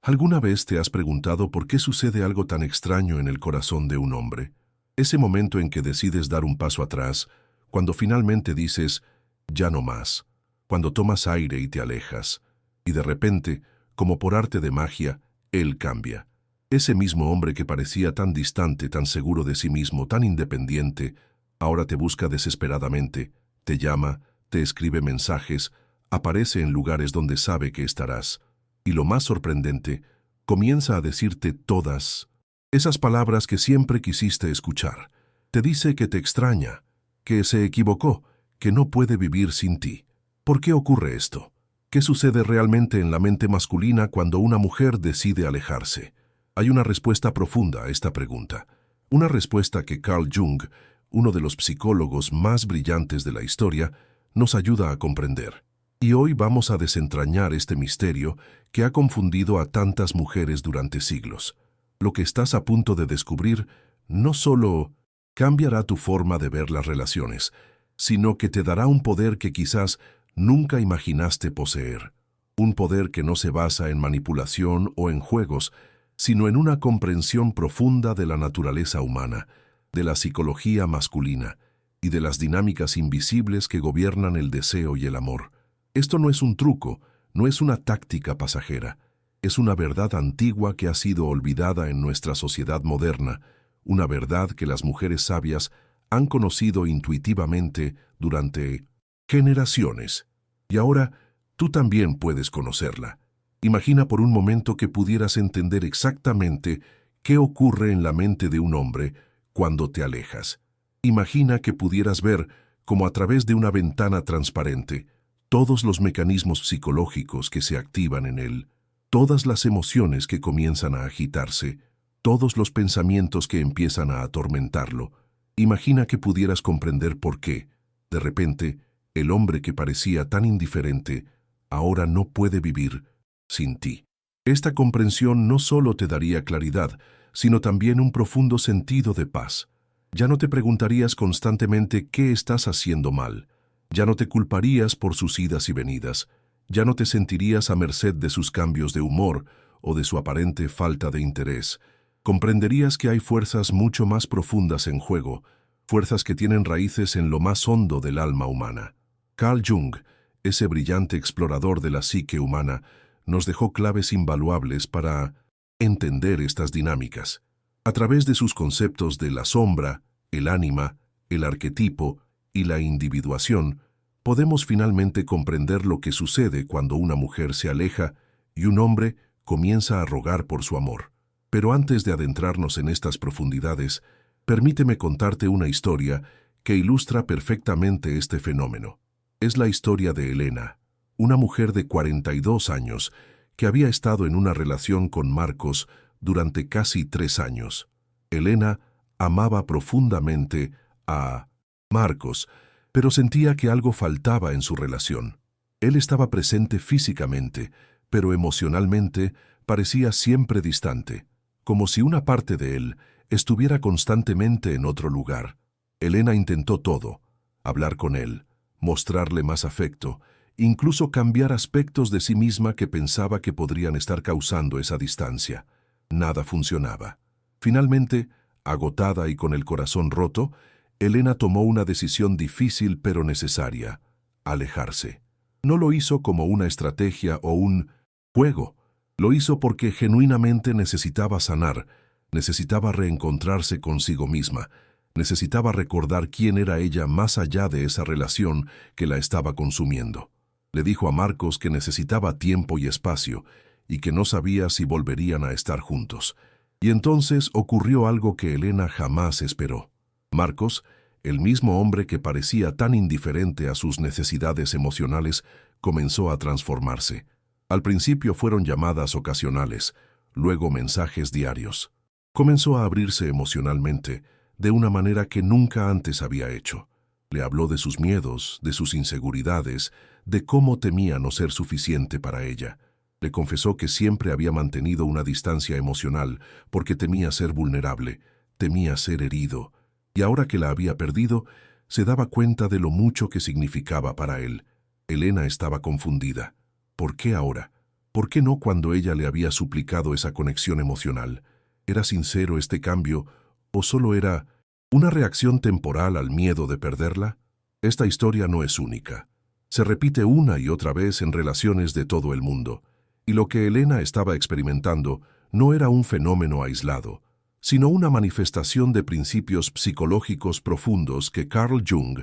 ¿Alguna vez te has preguntado por qué sucede algo tan extraño en el corazón de un hombre? Ese momento en que decides dar un paso atrás, cuando finalmente dices, ya no más, cuando tomas aire y te alejas, y de repente, como por arte de magia, él cambia. Ese mismo hombre que parecía tan distante, tan seguro de sí mismo, tan independiente, ahora te busca desesperadamente, te llama, te escribe mensajes, aparece en lugares donde sabe que estarás. Y lo más sorprendente, comienza a decirte todas esas palabras que siempre quisiste escuchar. Te dice que te extraña, que se equivocó, que no puede vivir sin ti. ¿Por qué ocurre esto? ¿Qué sucede realmente en la mente masculina cuando una mujer decide alejarse? Hay una respuesta profunda a esta pregunta. Una respuesta que Carl Jung, uno de los psicólogos más brillantes de la historia, nos ayuda a comprender. Y hoy vamos a desentrañar este misterio que ha confundido a tantas mujeres durante siglos. Lo que estás a punto de descubrir no solo cambiará tu forma de ver las relaciones, sino que te dará un poder que quizás nunca imaginaste poseer. Un poder que no se basa en manipulación o en juegos, sino en una comprensión profunda de la naturaleza humana, de la psicología masculina y de las dinámicas invisibles que gobiernan el deseo y el amor. Esto no es un truco, no es una táctica pasajera. Es una verdad antigua que ha sido olvidada en nuestra sociedad moderna, una verdad que las mujeres sabias han conocido intuitivamente durante generaciones. Y ahora tú también puedes conocerla. Imagina por un momento que pudieras entender exactamente qué ocurre en la mente de un hombre cuando te alejas. Imagina que pudieras ver, como a través de una ventana transparente, todos los mecanismos psicológicos que se activan en él, todas las emociones que comienzan a agitarse, todos los pensamientos que empiezan a atormentarlo. Imagina que pudieras comprender por qué, de repente, el hombre que parecía tan indiferente, ahora no puede vivir sin ti. Esta comprensión no solo te daría claridad, sino también un profundo sentido de paz. Ya no te preguntarías constantemente qué estás haciendo mal. Ya no te culparías por sus idas y venidas. Ya no te sentirías a merced de sus cambios de humor o de su aparente falta de interés. Comprenderías que hay fuerzas mucho más profundas en juego, fuerzas que tienen raíces en lo más hondo del alma humana. Carl Jung, ese brillante explorador de la psique humana, nos dejó claves invaluables para entender estas dinámicas. A través de sus conceptos de la sombra, el ánima, el arquetipo y la individuación, podemos finalmente comprender lo que sucede cuando una mujer se aleja y un hombre comienza a rogar por su amor. Pero antes de adentrarnos en estas profundidades, permíteme contarte una historia que ilustra perfectamente este fenómeno. Es la historia de Elena, una mujer de 42 años que había estado en una relación con Marcos durante casi 3 años. Elena amaba profundamente a Marcos, pero sentía que algo faltaba en su relación. Él estaba presente físicamente, pero emocionalmente parecía siempre distante, como si una parte de él estuviera constantemente en otro lugar. Elena intentó todo: hablar con él, mostrarle más afecto, incluso cambiar aspectos de sí misma que pensaba que podrían estar causando esa distancia. Nada funcionaba. Finalmente, agotada y con el corazón roto, Elena tomó una decisión difícil pero necesaria: alejarse. No lo hizo como una estrategia o un juego. Lo hizo porque genuinamente necesitaba sanar, necesitaba reencontrarse consigo misma, necesitaba recordar quién era ella más allá de esa relación que la estaba consumiendo. Le dijo a Marcos que necesitaba tiempo y espacio y que no sabía si volverían a estar juntos. Y entonces ocurrió algo que Elena jamás esperó. Marcos, el mismo hombre que parecía tan indiferente a sus necesidades emocionales, comenzó a transformarse. Al principio fueron llamadas ocasionales, luego mensajes diarios. Comenzó a abrirse emocionalmente, de una manera que nunca antes había hecho. Le habló de sus miedos, de sus inseguridades, de cómo temía no ser suficiente para ella. Le confesó que siempre había mantenido una distancia emocional porque temía ser vulnerable, temía ser herido, y ahora que la había perdido, se daba cuenta de lo mucho que significaba para él. Elena estaba confundida. ¿Por qué ahora? ¿Por qué no cuando ella le había suplicado esa conexión emocional? ¿Era sincero este cambio o solo era una reacción temporal al miedo de perderla? Esta historia no es única. Se repite una y otra vez en relaciones de todo el mundo, y lo que Elena estaba experimentando no era un fenómeno aislado, sino una manifestación de principios psicológicos profundos que Carl Jung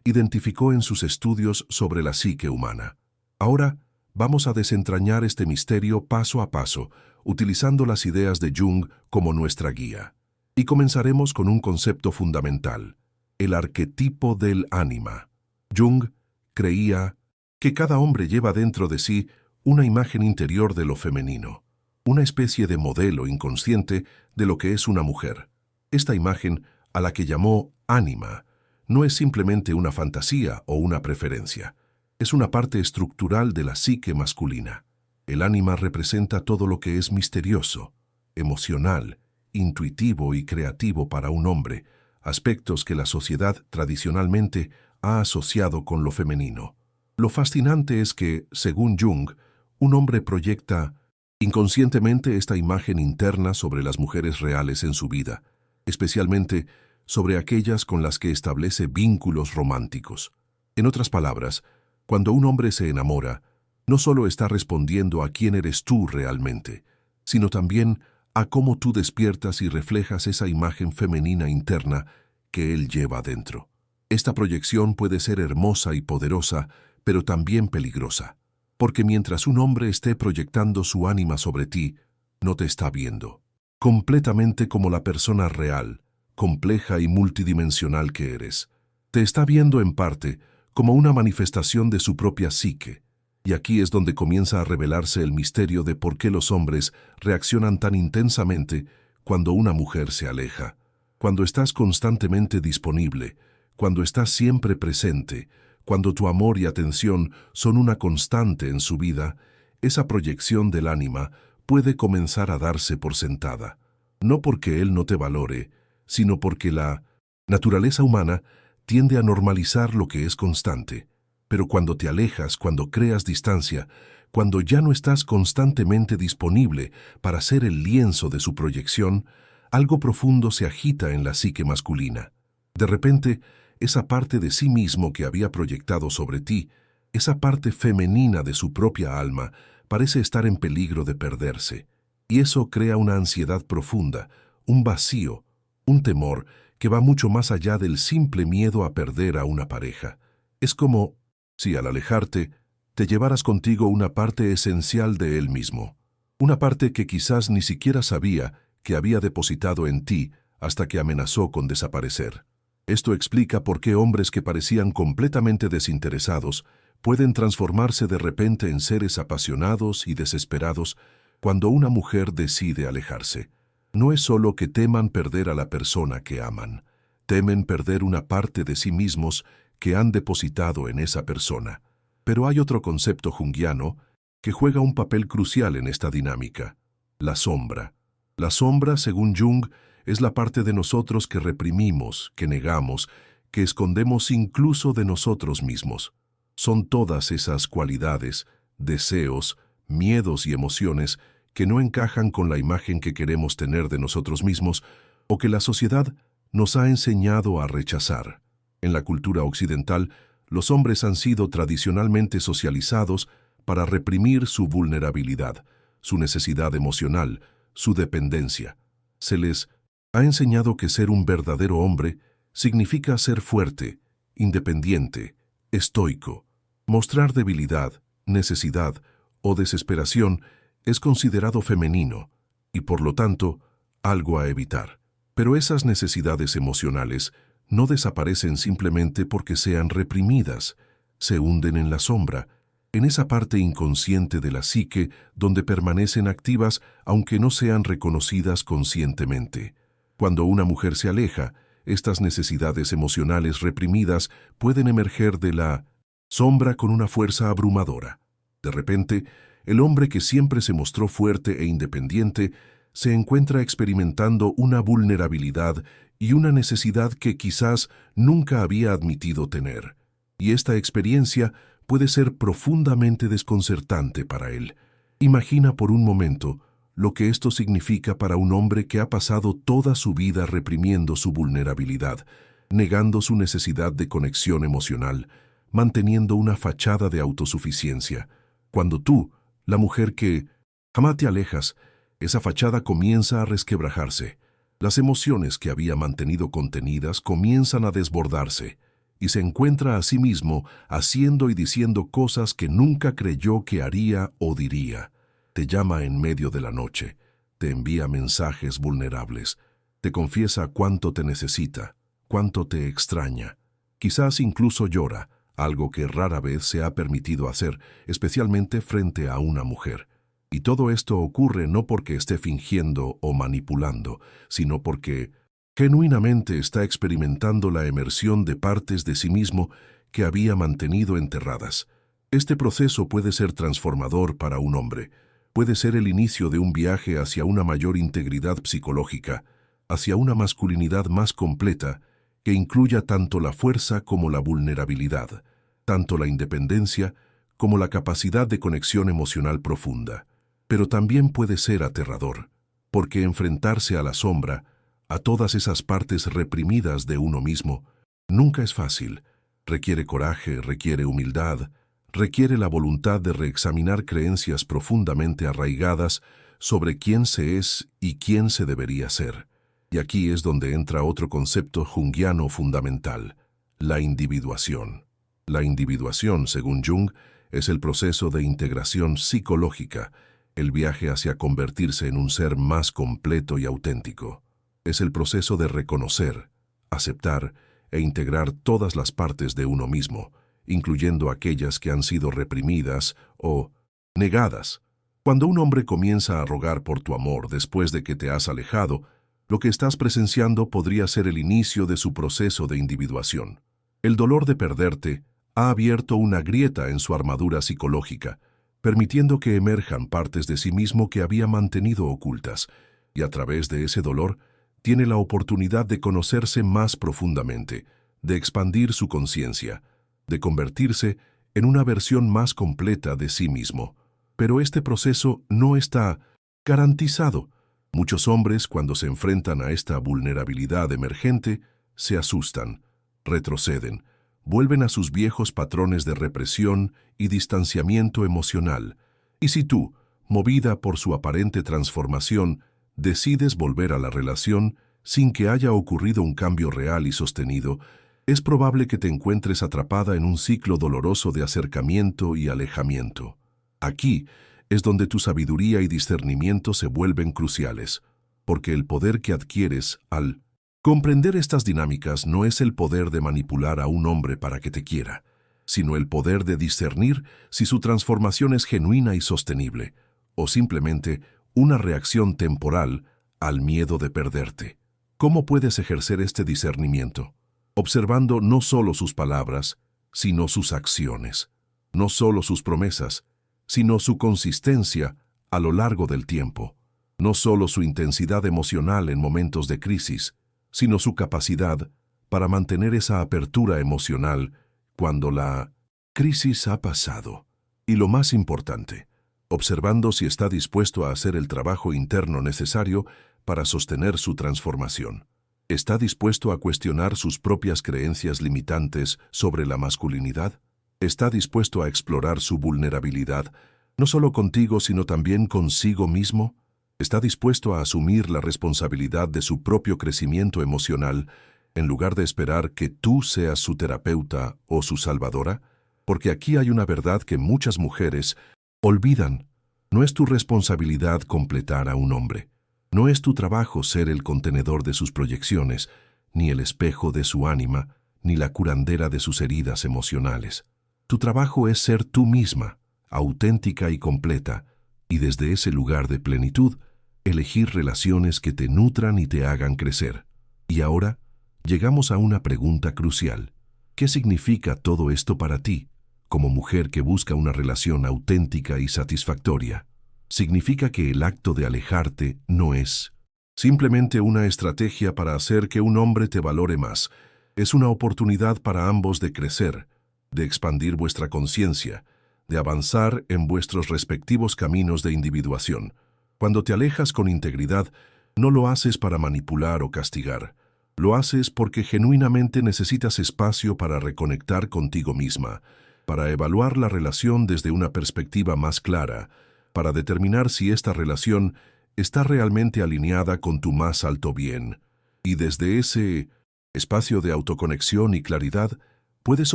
identificó en sus estudios sobre la psique humana. Ahora, vamos a desentrañar este misterio paso a paso, utilizando las ideas de Jung como nuestra guía. Y comenzaremos con un concepto fundamental, el arquetipo del ánima. Jung creía que cada hombre lleva dentro de sí una imagen interior de lo femenino, una especie de modelo inconsciente de lo que es una mujer. Esta imagen, a la que llamó ánima, no es simplemente una fantasía o una preferencia. Es una parte estructural de la psique masculina. El ánima representa todo lo que es misterioso, emocional, intuitivo y creativo para un hombre, aspectos que la sociedad tradicionalmente ha asociado con lo femenino. Lo fascinante es que, según Jung, un hombre proyecta inconscientemente esta imagen interna sobre las mujeres reales en su vida, especialmente sobre aquellas con las que establece vínculos románticos. En otras palabras, cuando un hombre se enamora, no solo está respondiendo a quién eres tú realmente, sino también a cómo tú despiertas y reflejas esa imagen femenina interna que él lleva dentro. Esta proyección puede ser hermosa y poderosa, pero también peligrosa, porque mientras un hombre esté proyectando su ánima sobre ti, no te está viendo completamente como la persona real, compleja y multidimensional que eres. Te está viendo en parte como una manifestación de su propia psique, y aquí es donde comienza a revelarse el misterio de por qué los hombres reaccionan tan intensamente cuando una mujer se aleja. Cuando estás constantemente disponible, cuando estás siempre presente, cuando tu amor y atención son una constante en su vida, esa proyección del ánima puede comenzar a darse por sentada, no porque él no te valore, sino porque la naturaleza humana tiende a normalizar lo que es constante. Pero cuando te alejas, cuando creas distancia, cuando ya no estás constantemente disponible para ser el lienzo de su proyección, algo profundo se agita en la psique masculina. De repente, esa parte de sí mismo que había proyectado sobre ti, esa parte femenina de su propia alma, parece estar en peligro de perderse. Y eso crea una ansiedad profunda, un vacío, un temor que va mucho más allá del simple miedo a perder a una pareja. Es como si al alejarte, te llevaras contigo una parte esencial de él mismo, una parte que quizás ni siquiera sabía que había depositado en ti hasta que amenazó con desaparecer. Esto explica por qué hombres que parecían completamente desinteresados pueden transformarse de repente en seres apasionados y desesperados cuando una mujer decide alejarse. No es solo que teman perder a la persona que aman, temen perder una parte de sí mismos que han depositado en esa persona. Pero hay otro concepto junguiano que juega un papel crucial en esta dinámica: la sombra. La sombra, según Jung, es la parte de nosotros que reprimimos, que negamos, que escondemos incluso de nosotros mismos. Son todas esas cualidades, deseos, miedos y emociones que no encajan con la imagen que queremos tener de nosotros mismos o que la sociedad nos ha enseñado a rechazar. En la cultura occidental, los hombres han sido tradicionalmente socializados para reprimir su vulnerabilidad, su necesidad emocional, su dependencia. Se les ha enseñado que ser un verdadero hombre significa ser fuerte, independiente, estoico. Mostrar debilidad, necesidad o desesperación es considerado femenino y, por lo tanto, algo a evitar. Pero esas necesidades emocionales no desaparecen simplemente porque sean reprimidas, se hunden en la sombra, en esa parte inconsciente de la psique donde permanecen activas aunque no sean reconocidas conscientemente. Cuando una mujer se aleja, estas necesidades emocionales reprimidas pueden emerger de la sombra con una fuerza abrumadora. De repente, el hombre que siempre se mostró fuerte e independiente se encuentra experimentando una vulnerabilidad y una necesidad que quizás nunca había admitido tener. Y esta experiencia puede ser profundamente desconcertante para él. Imagina por un momento lo que esto significa para un hombre que ha pasado toda su vida reprimiendo su vulnerabilidad, negando su necesidad de conexión emocional, manteniendo una fachada de autosuficiencia. Cuando tú, la mujer que jamás te alejas, esa fachada comienza a resquebrajarse. Las emociones que había mantenido contenidas comienzan a desbordarse y se encuentra a sí mismo haciendo y diciendo cosas que nunca creyó que haría o diría. Te llama en medio de la noche, te envía mensajes vulnerables, te confiesa cuánto te necesita, cuánto te extraña. Quizás incluso llora, algo que rara vez se ha permitido hacer, especialmente frente a una mujer. Y todo esto ocurre no porque esté fingiendo o manipulando, sino porque genuinamente está experimentando la emersión de partes de sí mismo que había mantenido enterradas. Este proceso puede ser transformador para un hombre. Puede ser el inicio de un viaje hacia una mayor integridad psicológica, hacia una masculinidad más completa, que incluya tanto la fuerza como la vulnerabilidad, tanto la independencia como la capacidad de conexión emocional profunda. Pero también puede ser aterrador, porque enfrentarse a la sombra, a todas esas partes reprimidas de uno mismo, nunca es fácil. Requiere coraje, requiere humildad, requiere la voluntad de reexaminar creencias profundamente arraigadas sobre quién se es y quién se debería ser. Y aquí es donde entra otro concepto junguiano fundamental, la individuación. La individuación, según Jung, es el proceso de integración psicológica, el viaje hacia convertirse en un ser más completo y auténtico. Es el proceso de reconocer, aceptar e integrar todas las partes de uno mismo, incluyendo aquellas que han sido reprimidas o negadas. Cuando un hombre comienza a rogar por tu amor después de que te has alejado, lo que estás presenciando podría ser el inicio de su proceso de individuación. El dolor de perderte ha abierto una grieta en su armadura psicológica, permitiendo que emerjan partes de sí mismo que había mantenido ocultas, y a través de ese dolor tiene la oportunidad de conocerse más profundamente, de expandir su conciencia, de convertirse en una versión más completa de sí mismo. Pero este proceso no está garantizado. Muchos hombres, cuando se enfrentan a esta vulnerabilidad emergente, se asustan, retroceden, vuelven a sus viejos patrones de represión y distanciamiento emocional. Y si tú, movida por su aparente transformación, decides volver a la relación sin que haya ocurrido un cambio real y sostenido, es probable que te encuentres atrapada en un ciclo doloroso de acercamiento y alejamiento. Aquí es donde tu sabiduría y discernimiento se vuelven cruciales, porque el poder que adquieres al comprender estas dinámicas no es el poder de manipular a un hombre para que te quiera, sino el poder de discernir si su transformación es genuina y sostenible, o simplemente una reacción temporal al miedo de perderte. ¿Cómo puedes ejercer este discernimiento? Observando no solo sus palabras, sino sus acciones, no solo sus promesas, sino su consistencia a lo largo del tiempo, no solo su intensidad emocional en momentos de crisis, sino su capacidad para mantener esa apertura emocional cuando la crisis ha pasado. Y lo más importante, observando si está dispuesto a hacer el trabajo interno necesario para sostener su transformación. ¿Está dispuesto a cuestionar sus propias creencias limitantes sobre la masculinidad? ¿Está dispuesto a explorar su vulnerabilidad, no solo contigo, sino también consigo mismo? ¿Está dispuesto a asumir la responsabilidad de su propio crecimiento emocional en lugar de esperar que tú seas su terapeuta o su salvadora? Porque aquí hay una verdad que muchas mujeres olvidan. No es tu responsabilidad completar a un hombre. No es tu trabajo ser el contenedor de sus proyecciones, ni el espejo de su ánima, ni la curandera de sus heridas emocionales. Tu trabajo es ser tú misma, auténtica y completa, y desde ese lugar de plenitud, elegir relaciones que te nutran y te hagan crecer. Y ahora, llegamos a una pregunta crucial. ¿Qué significa todo esto para ti, como mujer que busca una relación auténtica y satisfactoria? Significa que el acto de alejarte no es simplemente una estrategia para hacer que un hombre te valore más. Es una oportunidad para ambos de crecer, de expandir vuestra conciencia, de avanzar en vuestros respectivos caminos de individuación. Cuando te alejas con integridad, no lo haces para manipular o castigar. Lo haces porque genuinamente necesitas espacio para reconectar contigo misma, para evaluar la relación desde una perspectiva más clara, para determinar si esta relación está realmente alineada con tu más alto bien. Y desde ese espacio de autoconexión y claridad, puedes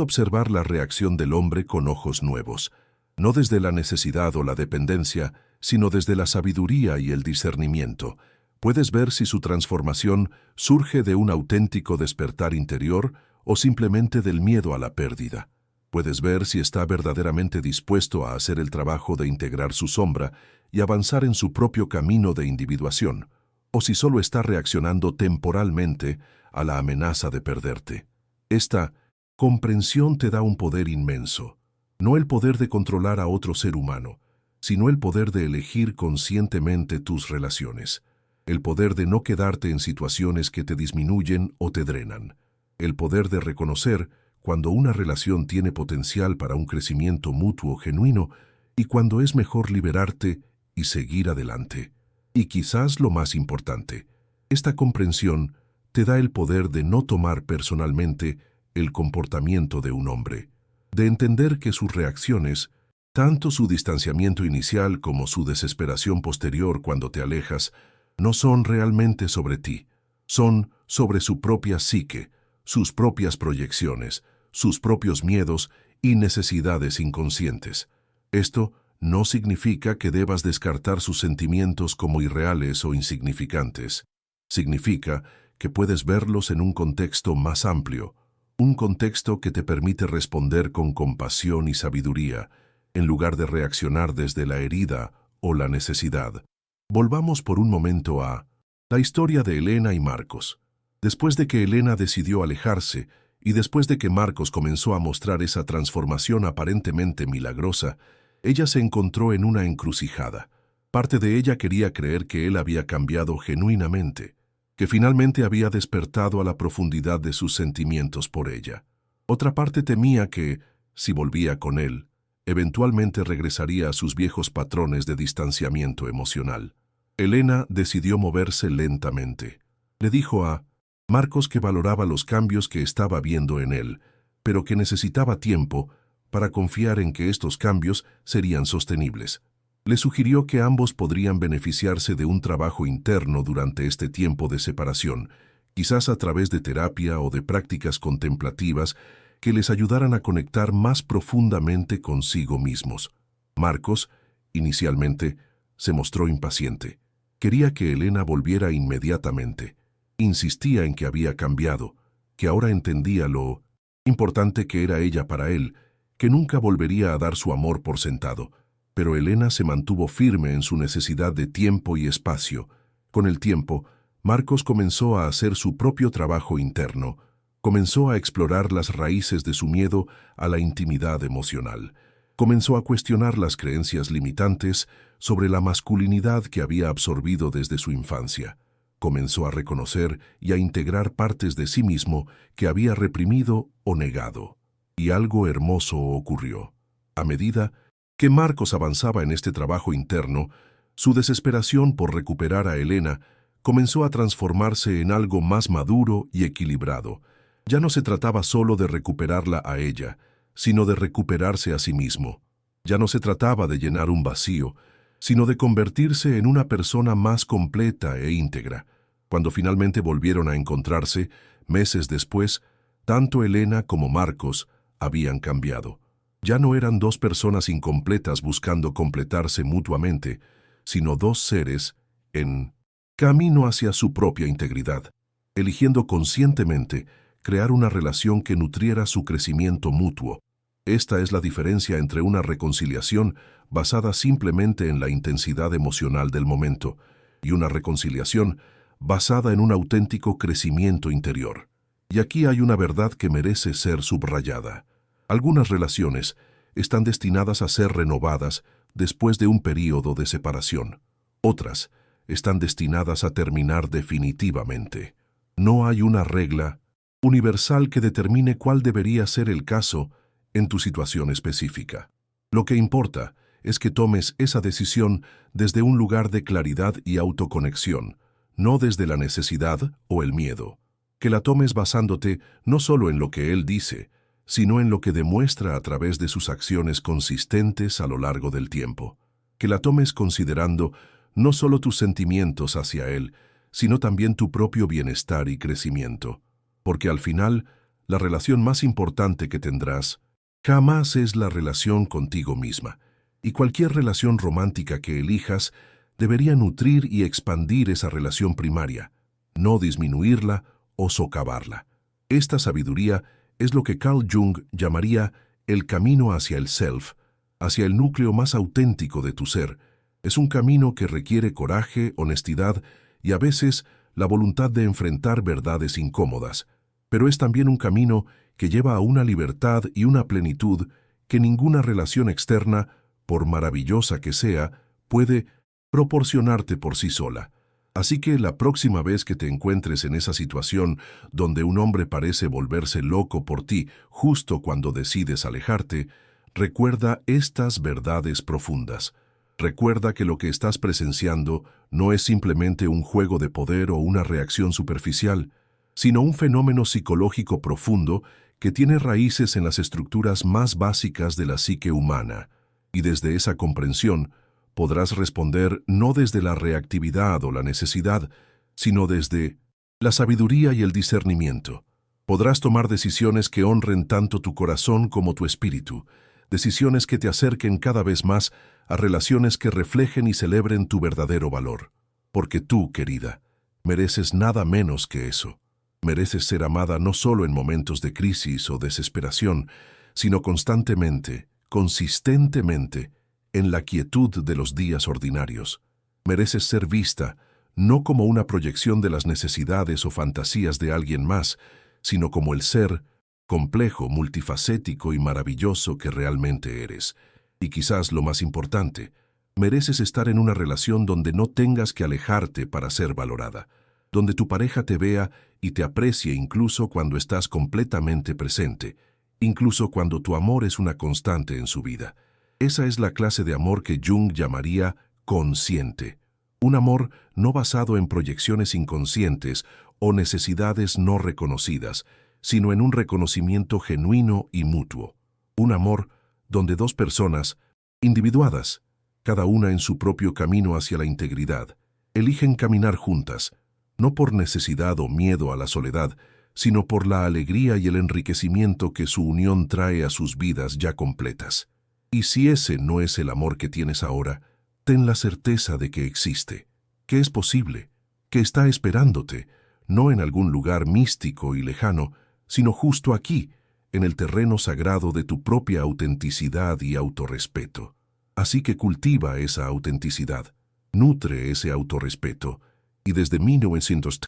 observar la reacción del hombre con ojos nuevos, no desde la necesidad o la dependencia, sino desde la sabiduría y el discernimiento. Puedes ver si su transformación surge de un auténtico despertar interior o simplemente del miedo a la pérdida. Puedes ver si está verdaderamente dispuesto a hacer el trabajo de integrar su sombra y avanzar en su propio camino de individuación, o si solo está reaccionando temporalmente a la amenaza de perderte. Esta comprensión te da un poder inmenso, no el poder de controlar a otro ser humano, sino el poder de elegir conscientemente tus relaciones, el poder de no quedarte en situaciones que te disminuyen o te drenan, el poder de reconocer cuando una relación tiene potencial para un crecimiento mutuo genuino y cuando es mejor liberarte y seguir adelante. Y quizás lo más importante, esta comprensión te da el poder de no tomar personalmente el comportamiento de un hombre, de entender que sus reacciones, tanto su distanciamiento inicial como su desesperación posterior cuando te alejas, no son realmente sobre ti, son sobre su propia psique, sus propias proyecciones, sus propios miedos y necesidades inconscientes. Esto no significa que debas descartar sus sentimientos como irreales o insignificantes. Significa que puedes verlos en un contexto más amplio, un contexto que te permite responder con compasión y sabiduría, en lugar de reaccionar desde la herida o la necesidad. Volvamos por un momento a la historia de Elena y Marcos. Después de que Elena decidió alejarse y después de que Marcos comenzó a mostrar esa transformación aparentemente milagrosa, ella se encontró en una encrucijada. Parte de ella quería creer que él había cambiado genuinamente, que finalmente había despertado a la profundidad de sus sentimientos por ella. Otra parte temía que, si volvía con él, eventualmente regresaría a sus viejos patrones de distanciamiento emocional. Elena decidió moverse lentamente. Le dijo a Marcos que valoraba los cambios que estaba viendo en él, pero que necesitaba tiempo para confiar en que estos cambios serían sostenibles. Le sugirió que ambos podrían beneficiarse de un trabajo interno durante este tiempo de separación, quizás a través de terapia o de prácticas contemplativas que les ayudaran a conectar más profundamente consigo mismos. Marcos, inicialmente, se mostró impaciente. Quería que Elena volviera inmediatamente. Insistía en que había cambiado, que ahora entendía lo importante que era ella para él, que nunca volvería a dar su amor por sentado. Pero Elena se mantuvo firme en su necesidad de tiempo y espacio. Con el tiempo, Marcos comenzó a hacer su propio trabajo interno. Comenzó a explorar las raíces de su miedo a la intimidad emocional. Comenzó a cuestionar las creencias limitantes sobre la masculinidad que había absorbido desde su infancia. Comenzó a reconocer y a integrar partes de sí mismo que había reprimido o negado. Y algo hermoso ocurrió. A medida que Marcos avanzaba en este trabajo interno, su desesperación por recuperar a Elena comenzó a transformarse en algo más maduro y equilibrado. Ya no se trataba solo de recuperarla a ella, sino de recuperarse a sí mismo. Ya no se trataba de llenar un vacío, sino de convertirse en una persona más completa e íntegra. Cuando finalmente volvieron a encontrarse, meses después, tanto Elena como Marcos habían cambiado. Ya no eran dos personas incompletas buscando completarse mutuamente, sino dos seres en camino hacia su propia integridad, eligiendo conscientemente crear una relación que nutriera su crecimiento mutuo. Esta es la diferencia entre una reconciliación basada simplemente en la intensidad emocional del momento y una reconciliación basada en un auténtico crecimiento interior. Y aquí hay una verdad que merece ser subrayada. Algunas relaciones están destinadas a ser renovadas después de un período de separación. Otras están destinadas a terminar definitivamente. No hay una regla universal que determine cuál debería ser el caso en tu situación específica. Lo que importa es que tomes esa decisión desde un lugar de claridad y autoconexión, no desde la necesidad o el miedo. Que la tomes basándote no solo en lo que él dice, sino en lo que demuestra a través de sus acciones consistentes a lo largo del tiempo. Que la tomes considerando no solo tus sentimientos hacia él, sino también tu propio bienestar y crecimiento. Porque al final, la relación más importante que tendrás jamás es la relación contigo misma, y cualquier relación romántica que elijas debería nutrir y expandir esa relación primaria, no disminuirla o socavarla. Esta sabiduría es lo que Carl Jung llamaría el camino hacia el self, hacia el núcleo más auténtico de tu ser. Es un camino que requiere coraje, honestidad y a veces la voluntad de enfrentar verdades incómodas, pero es también un camino que lleva a una libertad y una plenitud que ninguna relación externa, por maravillosa que sea, puede proporcionarte por sí sola. Así que la próxima vez que te encuentres en esa situación donde un hombre parece volverse loco por ti justo cuando decides alejarte, recuerda estas verdades profundas. Recuerda que lo que estás presenciando no es simplemente un juego de poder o una reacción superficial, sino un fenómeno psicológico profundo que tiene raíces en las estructuras más básicas de la psique humana. Y desde esa comprensión, podrás responder no desde la reactividad o la necesidad, sino desde la sabiduría y el discernimiento. Podrás tomar decisiones que honren tanto tu corazón como tu espíritu, decisiones que te acerquen cada vez más a relaciones que reflejen y celebren tu verdadero valor. Porque tú, querida, mereces nada menos que eso. Mereces ser amada no solo en momentos de crisis o desesperación, sino constantemente, consistentemente, en la quietud de los días ordinarios. Mereces ser vista, no como una proyección de las necesidades o fantasías de alguien más, sino como el ser complejo, multifacético y maravilloso que realmente eres. Y quizás lo más importante, mereces estar en una relación donde no tengas que alejarte para ser valorada, donde tu pareja te vea y te aprecie incluso cuando estás completamente presente, incluso cuando tu amor es una constante en su vida. Esa es la clase de amor que Jung llamaría consciente. Un amor no basado en proyecciones inconscientes o necesidades no reconocidas, sino en un reconocimiento genuino y mutuo. Un amor donde dos personas, individuadas, cada una en su propio camino hacia la integridad, eligen caminar juntas, no por necesidad o miedo a la soledad, sino por la alegría y el enriquecimiento que su unión trae a sus vidas ya completas. Y si ese no es el amor que tienes ahora, ten la certeza de que existe, que es posible, que está esperándote, no en algún lugar místico y lejano, sino justo aquí, en el terreno sagrado de tu propia autenticidad y autorrespeto. Así que cultiva esa autenticidad, nutre ese autorrespeto, y desde 1930,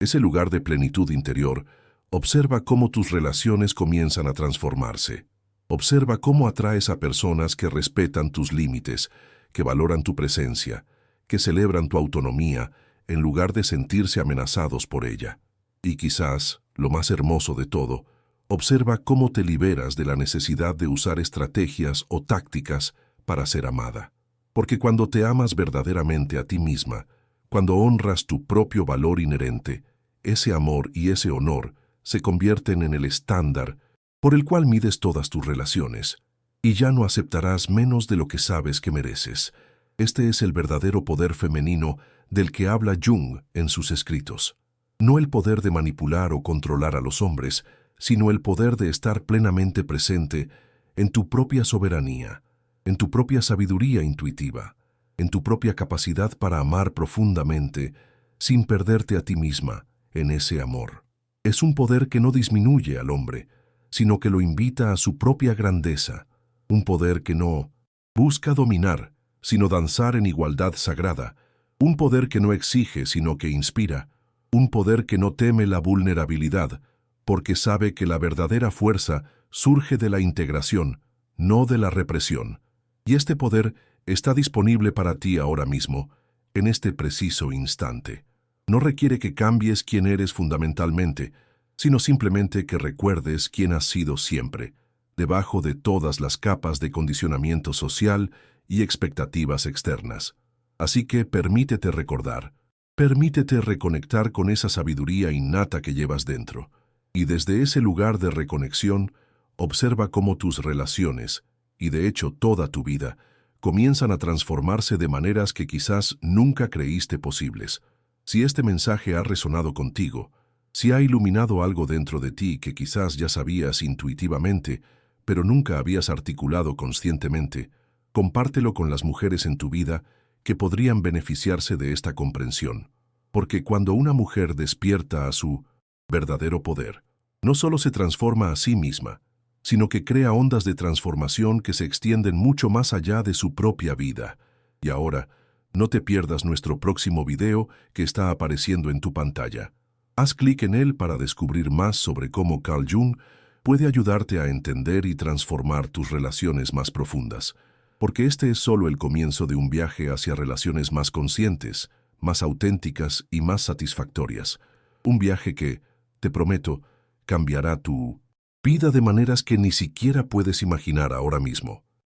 ese lugar de plenitud interior, observa cómo tus relaciones comienzan a transformarse. Observa cómo atraes a personas que respetan tus límites, que valoran tu presencia, que celebran tu autonomía, en lugar de sentirse amenazados por ella. Y quizás, lo más hermoso de todo, observa cómo te liberas de la necesidad de usar estrategias o tácticas para ser amada. Porque cuando te amas verdaderamente a ti misma, cuando honras tu propio valor inherente, ese amor y ese honor se convierten en el estándar por el cual mides todas tus relaciones, y ya no aceptarás menos de lo que sabes que mereces. Este es el verdadero poder femenino del que habla Jung en sus escritos. No el poder de manipular o controlar a los hombres, sino el poder de estar plenamente presente en tu propia soberanía, en tu propia sabiduría intuitiva, en tu propia capacidad para amar profundamente, sin perderte a ti misma en ese amor. Es un poder que no disminuye al hombre, sino que lo invita a su propia grandeza, un poder que no busca dominar, sino danzar en igualdad sagrada, un poder que no exige, sino que inspira, un poder que no teme la vulnerabilidad, porque sabe que la verdadera fuerza surge de la integración, no de la represión. Y este poder está disponible para ti ahora mismo, en este preciso instante. No requiere que cambies quién eres fundamentalmente, sino simplemente que recuerdes quién has sido siempre. debajo de todas las capas de condicionamiento social y expectativas externas. Así que permítete recordar, permítete reconectar con esa sabiduría innata que llevas dentro. Y desde ese lugar de reconexión, observa cómo tus relaciones, y de hecho toda tu vida, comienzan a transformarse de maneras que quizás nunca creíste posibles. Si este mensaje ha resonado contigo, si ha iluminado algo dentro de ti que quizás ya sabías intuitivamente, pero nunca habías articulado conscientemente, compártelo con las mujeres en tu vida que podrían beneficiarse de esta comprensión. Porque cuando una mujer despierta a su verdadero poder, no solo se transforma a sí misma, sino que crea ondas de transformación que se extienden mucho más allá de su propia vida. Y ahora, no te pierdas nuestro próximo video que está apareciendo en tu pantalla. Haz clic en él para descubrir más sobre cómo Carl Jung puede ayudarte a entender y transformar tus relaciones más profundas. Porque este es solo el comienzo de un viaje hacia relaciones más conscientes, más auténticas y más satisfactorias. Un viaje que, te prometo, cambiará tu vida de maneras que ni siquiera puedes imaginar ahora mismo.